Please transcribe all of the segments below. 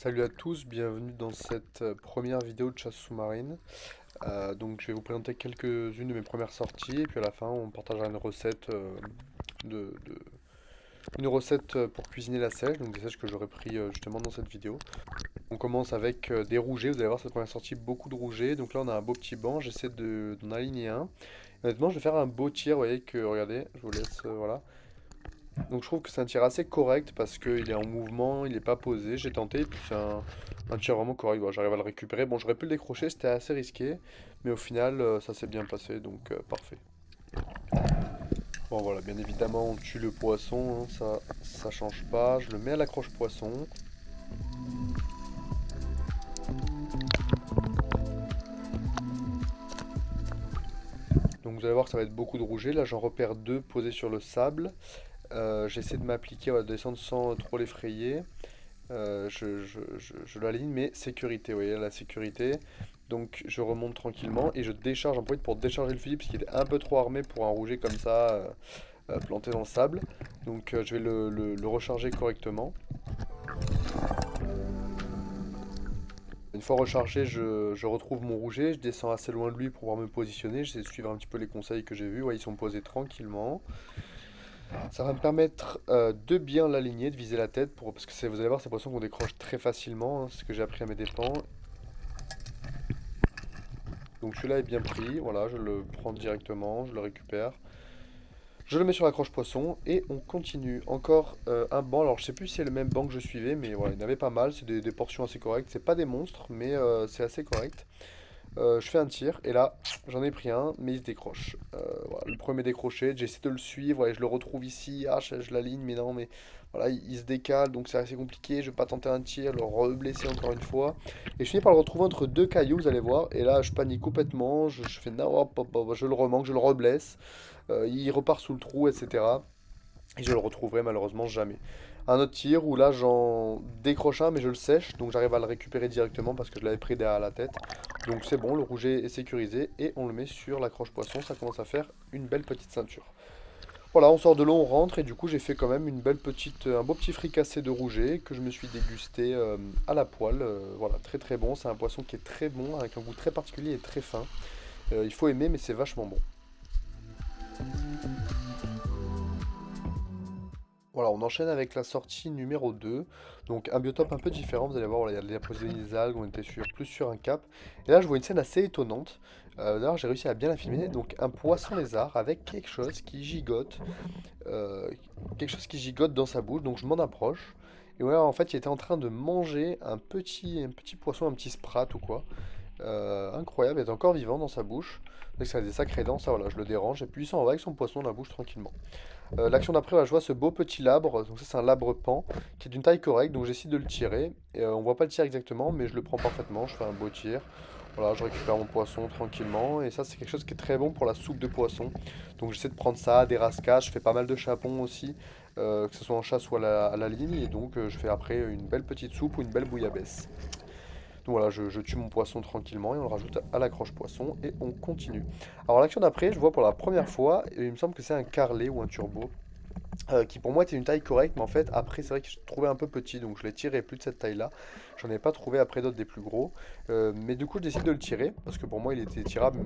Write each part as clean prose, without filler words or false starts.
Salut à tous, bienvenue dans cette première vidéo de chasse sous-marine. Donc je vais vous présenter quelques-unes de mes premières sorties et puis à la fin on partagera une recette, de, de- une recette pour cuisiner la sèche, donc des sèches que j'aurais pris justement dans cette vidéo. On commence avec des rougets, vous allez voir cette première sortie, beaucoup de rougets. Donc là on a un beau petit banc, j'essaie d'en aligner un. Honnêtement je vais faire un beau tir, vous voyez que, regardez, je vous laisse, voilà. Donc je trouve que c'est un tir assez correct parce qu'il est en mouvement, il n'est pas posé. J'ai tenté et puis c'est un tir vraiment correct. Voilà, j'arrive à le récupérer. Bon, j'aurais pu le décrocher, c'était assez risqué. Mais au final, ça s'est bien passé, donc parfait. Bon voilà, bien évidemment, on tue le poisson, hein, ça change pas. Je le mets à l'accroche poisson. Donc vous allez voir que ça va être beaucoup de rouget. Là, j'en repère deux posés sur le sable. J'essaie de m'appliquer, de descendre sans trop l'effrayer. Je l'aligne, mais sécurité, vous voyez, la sécurité. Donc je remonte tranquillement et je décharge, j'en profite pour décharger le fusil parce qu'il est un peu trop armé pour un rouget comme ça, planté dans le sable. Donc je vais le recharger correctement. Une fois rechargé, je retrouve mon rouget, je descends assez loin de lui pour pouvoir me positionner. J'essaie de suivre un petit peu les conseils que j'ai vus. Ouais, ils sont posés tranquillement. Ça va me permettre de bien l'aligner, de viser la tête, parce que vous allez voir, ces poissons qu'on décroche très facilement, hein, c'est ce que j'ai appris à mes dépens. Donc celui-là est bien pris, voilà, je le prends directement, je le récupère. Je le mets sur la croche poisson et on continue. Encore un banc, alors je sais plus si c'est le même banc que je suivais, mais voilà, il y en avait pas mal, c'est des portions assez correctes. C'est pas des monstres, mais c'est assez correct. Je fais un tir et là j'en ai pris un, mais il se décroche. Voilà, le premier décroché, j'essaie de le suivre et je le retrouve ici. Ah, je l'aligne, mais non, mais voilà, il se décale donc c'est assez compliqué. Je vais pas tenter un tir, le reblesser encore une fois. Et je finis par le retrouver entre deux cailloux, vous allez voir. Et là je panique complètement. Je fais non, hop, hop, hop, je le remanque, je le reblesse. Il repart sous le trou, etc. Et je le retrouverai malheureusement jamais. Un autre tir où là j'en décroche un mais je le sèche, donc j'arrive à le récupérer directement parce que je l'avais pris derrière la tête. Donc c'est bon, le rouget est sécurisé et on le met sur l'accroche poisson, ça commence à faire une belle petite ceinture. Voilà, on sort de l'eau, on rentre et du coup j'ai fait quand même une belle petite, un beau petit fricassé de rouget que je me suis dégusté à la poêle. Voilà, très très bon, c'est un poisson qui est très bon, avec un goût très particulier et très fin. Il faut aimer mais c'est vachement bon. Voilà, on enchaîne avec la sortie numéro 2. Donc un biotope un peu différent, vous allez voir, voilà, il y a de l'approvisionnement des algues, on était plus sur un cap. Et là je vois une scène assez étonnante. D'ailleurs j'ai réussi à bien la filmer. Donc un poisson lézard avec euh, quelque chose qui gigote dans sa bouche. Donc je m'en approche. Et voilà, en fait il était en train de manger un petit poisson, un petit sprat ou quoi. Incroyable, il est encore vivant dans sa bouche. Donc ça a des sacrées dents, ça voilà, je le dérange. Et puis il s'en va avec son poisson dans la bouche tranquillement. L'action d'après, voilà, je vois ce beau petit labre, donc ça c'est un labre pan, qui est d'une taille correcte, donc j'essaie de le tirer. Et, on voit pas le tir exactement, mais je le prends parfaitement, je fais un beau tir. Voilà, je récupère mon poisson tranquillement, et ça c'est quelque chose qui est très bon pour la soupe de poisson. Donc j'essaie de prendre ça, des rascages, je fais pas mal de chapons aussi, que ce soit en chasse ou à la ligne, et donc je fais après une belle petite soupe ou une belle bouillabaisse. Donc voilà, je tue mon poisson tranquillement et on le rajoute à la croche poisson et on continue. Alors l'action d'après, je vois pour la première fois, et il me semble que c'est un carlet ou un turbo, qui pour moi était une taille correcte, mais en fait après c'est vrai que je le trouvais un peu petit, donc je l'ai tiré plus de cette taille-là. J'en ai pas trouvé après d'autres des plus gros, mais du coup je décide de le tirer, parce que pour moi il était tirable,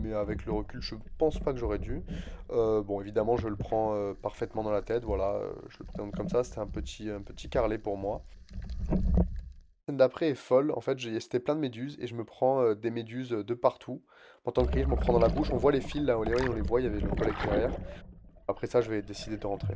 mais avec le recul je pense pas que j'aurais dû. Bon évidemment je le prends parfaitement dans la tête, voilà, je le présente comme ça, c'était un petit carlet pour moi. La scène d'après est folle, en fait c'était plein de méduses, et je me prends des méduses de partout. En tant que je m'en prends dans la bouche, on voit les fils là, on les voit, il y avait mon collègue derrière. Après ça je vais décider de rentrer.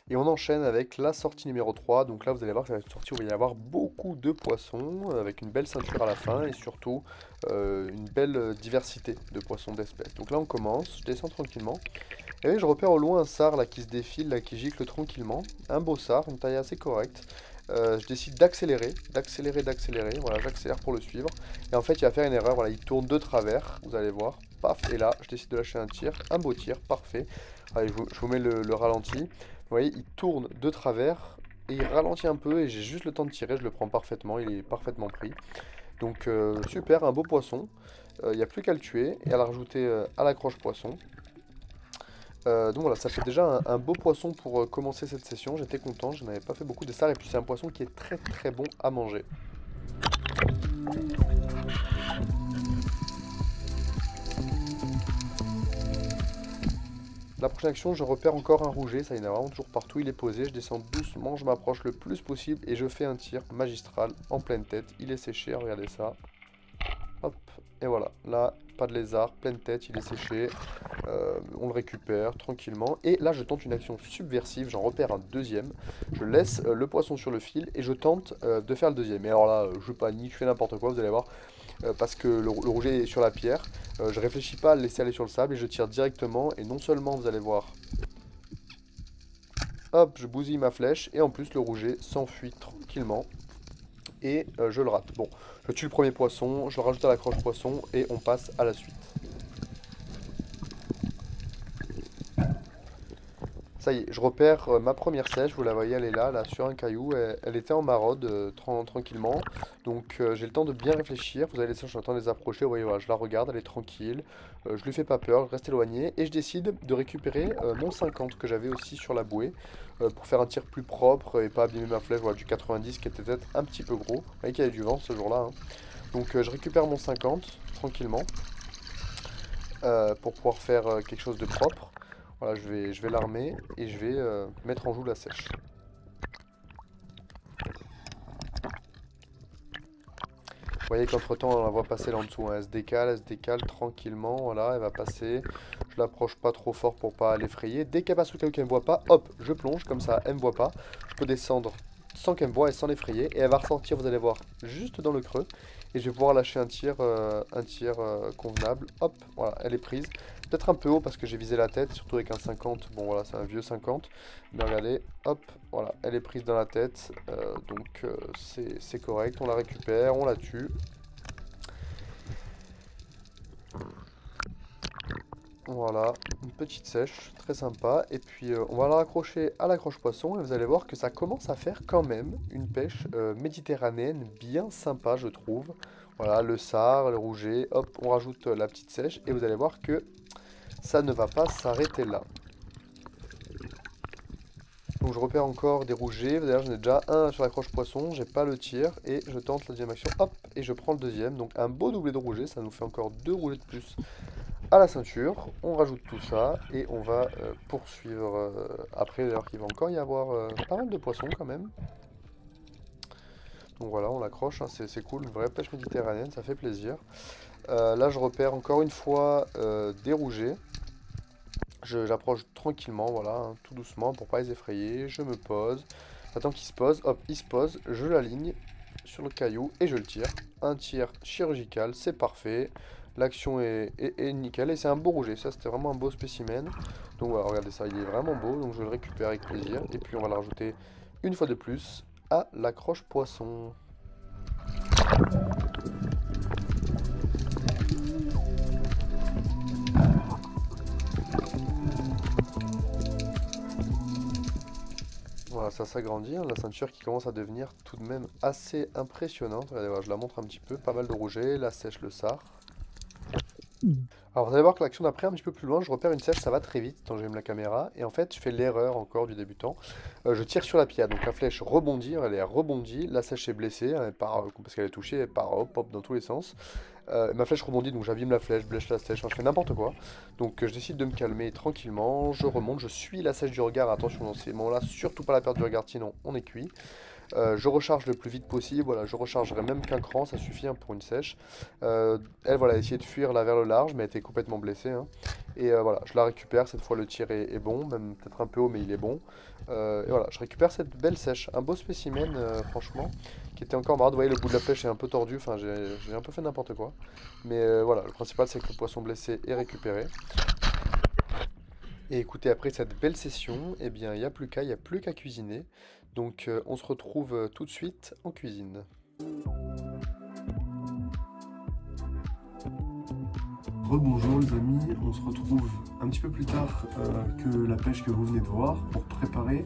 Et on enchaîne avec la sortie numéro 3. Donc là, vous allez voir que ça va être une sortie où il va y avoir beaucoup de poissons, avec une belle ceinture à la fin et surtout une belle diversité de poissons d'espèces. Donc là, on commence, je descends tranquillement. Et oui, je repère au loin un sard là, qui se défile, là, qui gicle tranquillement. Un beau sard, une taille assez correcte. Je décide d'accélérer. Voilà, j'accélère pour le suivre. Et en fait, il va faire une erreur. Voilà, il tourne de travers, vous allez voir. Paf, et là, je décide de lâcher un tir. Un beau tir, parfait. Allez, je vous mets le ralenti. Vous voyez, il tourne de travers et il ralentit un peu. Et j'ai juste le temps de tirer. Je le prends parfaitement. Il est parfaitement pris. Donc super, un beau poisson. Il n'y a plus qu'à le tuer et à le rajouter à l'accroche poisson. Donc voilà, ça fait déjà un beau poisson pour commencer cette session. J'étais content, je n'avais pas fait beaucoup de ça. Et puis c'est un poisson qui est très très bon à manger. La prochaine action, je repère encore un rouget, ça il y en a vraiment toujours partout, il est posé, je descends doucement, je m'approche le plus possible et je fais un tir magistral en pleine tête. Il est séché, regardez ça. Hop, et voilà, là, pas de lézard, pleine tête, il est séché. On le récupère tranquillement. Et là, je tente une action subversive, j'en repère un deuxième. Je laisse le poisson sur le fil et je tente de faire le deuxième. Et alors là, je panique, je fais n'importe quoi, vous allez voir. Parce que le rouget est sur la pierre. Je réfléchis pas à le laisser aller sur le sable et je tire directement. Et non seulement, vous allez voir, hop, je bousille ma flèche. Et en plus, le rouget s'enfuit tranquillement. Et je le rate. Bon, je tue le premier poisson, je le rajoute à la croche poisson et on passe à la suite. Ça y est, je repère ma première sèche, vous la voyez, elle est là sur un caillou, elle était en maraude tranquillement, donc j'ai le temps de bien réfléchir, vous avez les sèches, j'entends les approcher, vous voyez, voilà, je la regarde, elle est tranquille, je lui fais pas peur, je reste éloigné, et je décide de récupérer mon 50 que j'avais aussi sur la bouée, pour faire un tir plus propre et pas abîmer ma flèche, voilà, du 90 qui était peut-être un petit peu gros, vous voyez qu'il y avait du vent ce jour-là, hein. Donc je récupère mon 50 tranquillement, pour pouvoir faire quelque chose de propre. Voilà, je vais l'armer et je vais mettre en joue la sèche. Vous voyez qu'entre-temps, on la voit passer là en dessous, hein. Elle se décale tranquillement. Voilà, elle va passer. Je l'approche pas trop fort pour pas l'effrayer. Dès qu'elle passe sous le caillou qu'elle me voit pas, hop, je plonge, comme ça, elle me voit pas. Je peux descendre sans qu'elle me voie et sans l'effrayer. Et elle va ressortir, vous allez voir, juste dans le creux. Et je vais pouvoir lâcher un tir convenable. Hop, voilà, elle est prise. Peut-être un peu haut parce que j'ai visé la tête, surtout avec un 50. Bon, voilà, c'est un vieux 50. Mais regardez, hop, voilà, elle est prise dans la tête. Donc, c'est correct. On la récupère, on la tue. Voilà, une petite sèche, très sympa. Et puis on va la raccrocher à l'accroche poisson et vous allez voir que ça commence à faire quand même une pêche méditerranéenne bien sympa, je trouve. Voilà, le sard, le rouget, hop, on rajoute la petite sèche et vous allez voir que ça ne va pas s'arrêter là. Donc je repère encore des rougets, d'ailleurs j'en ai déjà un sur l'accroche poisson, j'ai pas le tir et je tente la deuxième action, hop, et je prends le deuxième. Donc un beau doublé de rouget, ça nous fait encore deux rougets de plus à la ceinture. On rajoute tout ça et on va poursuivre après, d'ailleurs qu'il va encore y avoir pas mal de poissons quand même. Donc voilà, on l'accroche, hein, c'est cool, une vraie pêche méditerranéenne, ça fait plaisir. Là je repère encore une fois des rougets. J'approche tranquillement, voilà, hein, tout doucement pour pas les effrayer. Je me pose, j'attends qu'il se pose, hop, il se pose, je l'aligne sur le caillou et je le tire. Un tir chirurgical, c'est parfait. L'action est nickel et c'est un beau rouget, ça c'était vraiment un beau spécimen. Donc voilà, regardez ça, il est vraiment beau, donc je le récupère avec plaisir. Et puis on va le rajouter une fois de plus à l'accroche poisson. Voilà, ça s'agrandit, hein, la ceinture qui commence à devenir tout de même assez impressionnante. Regardez, voilà, je la montre un petit peu, pas mal de rouget, la sèche, le sard. Alors vous allez voir que l'action d'après, un petit peu plus loin, je repère une sèche, ça va très vite quand j'aime la caméra. Et en fait, je fais l'erreur encore du débutant. Je tire sur la piade, donc la flèche rebondit, elle est rebondie, la sèche est blessée, elle part, parce qu'elle est touchée, elle part hop, hop, dans tous les sens. Ma flèche rebondit, donc j'abîme la flèche, blesse la sèche, enfin, je fais n'importe quoi. Donc je décide de me calmer tranquillement, je remonte, je suis la sèche du regard, attention dans ces moments-là, surtout pas la perte du regard, sinon on est cuit. Je recharge le plus vite possible, voilà, je rechargerai même qu'un cran, ça suffit hein, pour une sèche. Elle, voilà, a essayé de fuir là vers le large, mais elle était complètement blessée, hein. Et voilà, je la récupère, cette fois le tir est bon, même peut-être un peu haut, mais il est bon. Et voilà, je récupère cette belle sèche, un beau spécimen, franchement, qui était encore marade. Vous voyez, le bout de la flèche est un peu tordu, enfin, j'ai un peu fait n'importe quoi. Mais voilà, le principal, c'est que le poisson blessé est récupéré. Et écoutez, après cette belle session, eh bien, il n'y a plus qu'à, il n'y a plus qu'à cuisiner. Donc, on se retrouve tout de suite en cuisine. Rebonjour les amis, on se retrouve un petit peu plus tard que la pêche que vous venez de voir pour préparer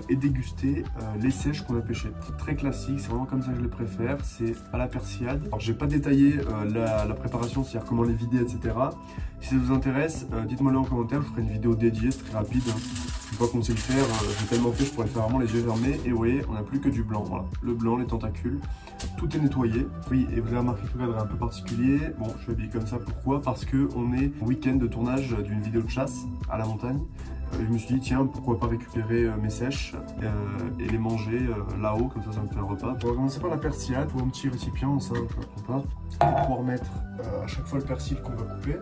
et déguster les sèches qu'on a pêchées. C'est très classique, c'est vraiment comme ça que je les préfère, c'est à la persillade. Alors j'ai pas détaillé la préparation, c'est-à-dire comment les vider, etc. Si ça vous intéresse, dites-moi-le en commentaire, je ferai une vidéo dédiée, c'est très rapide. Une fois qu'on sait le faire, j'ai tellement fait, je pourrais le faire vraiment les yeux fermés. Et vous voyez, on n'a plus que du blanc, voilà. Le blanc, les tentacules, tout est nettoyé. Oui, et vous avez remarqué que le cadre est un peu particulier. Bon, je suis habillé comme ça, pourquoi? Parce qu'on est au week-end de tournage d'une vidéo de chasse à la montagne. Je me suis dit, tiens, pourquoi pas récupérer mes sèches et les manger là-haut, comme ça me fait un repas. On va commencer par la persillade, ou un petit récipient, ça, je ne pas. On va pouvoir mettre à chaque fois le persil qu'on va couper.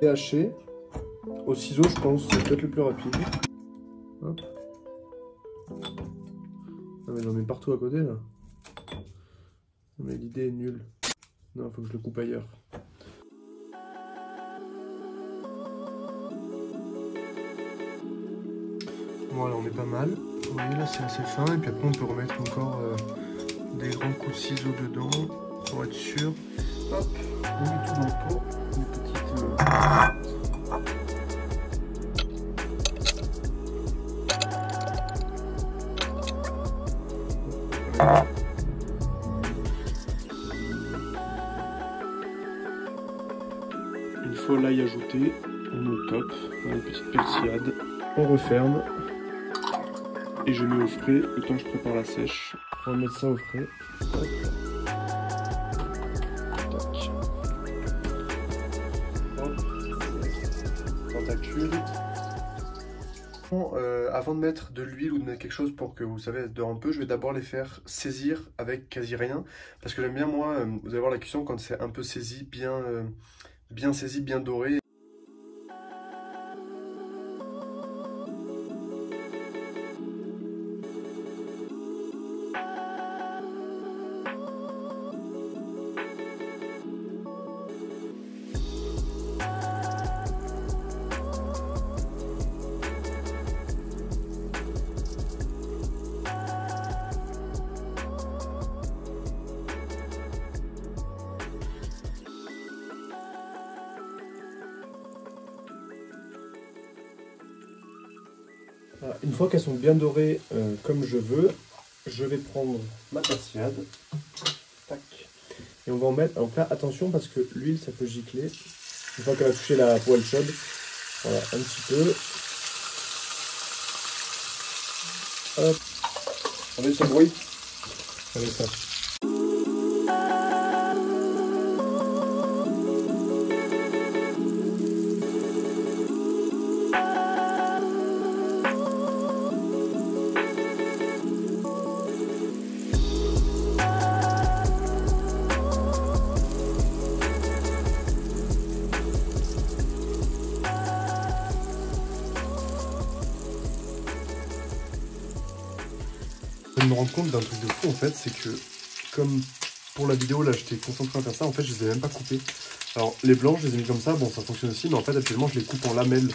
Et haché, au ciseau, je pense, c'est peut-être le plus rapide. Hop. Ah mais j'en mets partout à côté là. Mais l'idée est nulle. Non, il faut que je le coupe ailleurs. Voilà, on est pas mal. Vous voyez là, c'est assez fin. Et puis après, on peut remettre encore des grands coups de ciseaux dedans pour être sûr. Hop, on met tout dans le pot. Une petite. Une fois l'ail ajouté, on est au top, on a une petite persillade, on referme et je mets au frais le temps que je prépare la sèche. On va mettre ça au frais. Hop. Tac. Hop. Tentacule. Avant de mettre de l'huile ou de mettre quelque chose pour que vous savez, elle dore un peu, je vais d'abord les faire saisir avec quasi rien. Parce que j'aime bien, moi, vous allez voir la cuisson quand c'est un peu saisi, bien saisi, bien doré. Voilà, une fois qu'elles sont bien dorées comme je veux, je vais prendre ma persillade. Tac. Et on va en mettre. Donc là, attention parce que l'huile ça peut gicler. Une fois qu'elle a touché la poêle chaude, voilà, un petit peu. Hop. On met ce bruit. Allez, ça. Je me rends compte d'un truc de fou en fait, c'est que comme pour la vidéo là j'étais concentré à faire ça, en fait je les ai même pas coupés. Alors les blancs je les ai mis comme ça, bon ça fonctionne aussi, mais en fait actuellement je les coupe en lamelles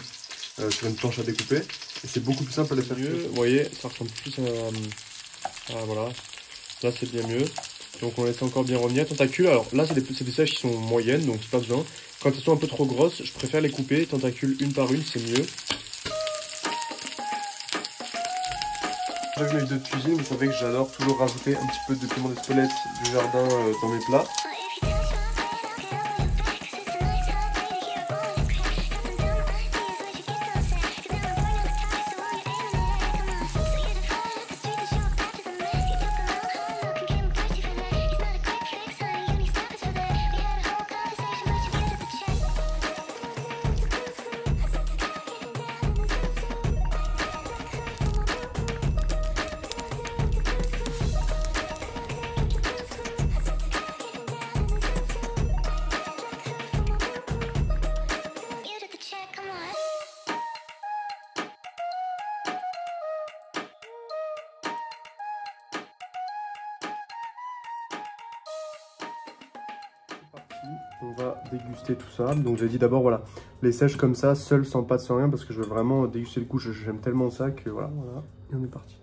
sur une planche à découper et c'est beaucoup plus simple à les faire. Mieux, vous voyez, ça ressemble plus à voilà, là c'est bien mieux. Donc on laisse encore bien revenir. Tentacules, alors là c'est des sèches qui sont moyennes, donc c'est pas besoin. Quand elles sont un peu trop grosses, je préfère les couper, tentacules une par une, c'est mieux. Avec mes vidéos de cuisine, vous savez que j'adore toujours rajouter un petit peu de piment d'Espelette du jardin dans mes plats. On va déguster tout ça. Donc j'ai dit d'abord voilà, les sèches comme ça, seules sans pâte, sans rien, parce que je veux vraiment déguster le goût. J'aime tellement ça que voilà, et on est parti.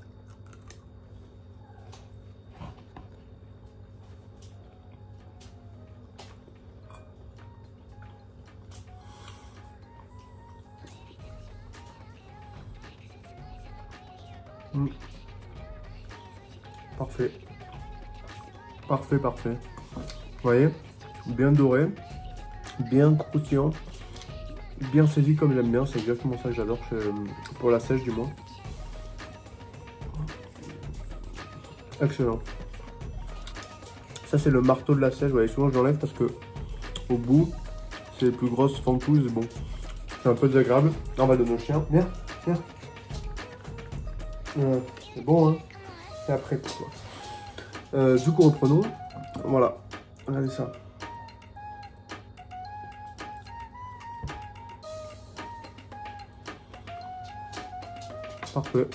Mmh. Parfait. Parfait, parfait. Vous voyez, bien doré, bien croustillant, bien saisi comme j'aime bien. C'est exactement ça que j'adore pour la sèche du moins. Excellent. Ça c'est le marteau de la sèche. Vous voyez, souvent je l'enlève parce que au bout, c'est les plus grosses ventouses. Bon, c'est un peu désagréable. On va donner au chien. Viens, viens. C'est bon, hein. C'est après pour toi. Du coup, reprenons. Voilà. Regardez ça. Parfait.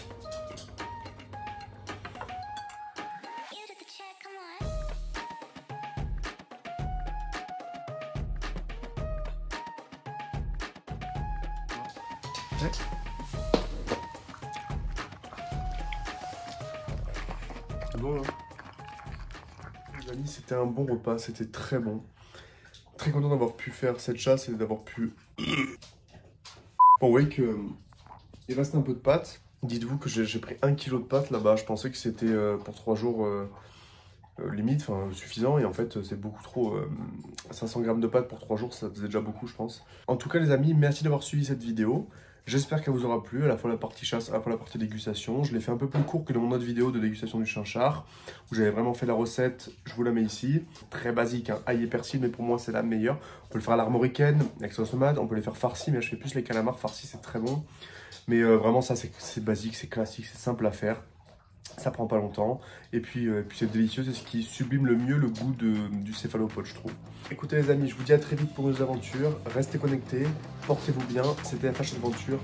Ouais. C'est bon, hein. Les amis, c'était un bon repas, c'était très bon. Très content d'avoir pu faire cette chasse et d'avoir pu... Bon, vous voyez que il reste un peu de pâtes. Dites-vous que j'ai pris 1 kg de pâtes là-bas. Je pensais que c'était pour 3 jours limite, enfin suffisant. Et en fait, c'est beaucoup trop. 500 grammes de pâtes pour 3 jours, ça faisait déjà beaucoup, je pense. En tout cas, les amis, merci d'avoir suivi cette vidéo. J'espère qu'elle vous aura plu, à la fois la partie chasse, à la fois la partie dégustation. Je l'ai fait un peu plus court que dans mon autre vidéo de dégustation du chinchard, où j'avais vraiment fait la recette, je vous la mets ici. Très basique, hein, ail et persil, mais pour moi c'est la meilleure. On peut le faire à l'armoricaine, avec sauce tomate, on peut les faire farcis, mais je fais plus les calamars farcis, c'est très bon. Mais vraiment ça c'est basique, c'est classique, c'est simple à faire. Ça prend pas longtemps et puis c'est délicieux, c'est ce qui sublime le mieux le goût du céphalopode, je trouve. Écoutez les amis, je vous dis à très vite pour nos aventures, restez connectés, portez-vous bien, c'était FH Adventure,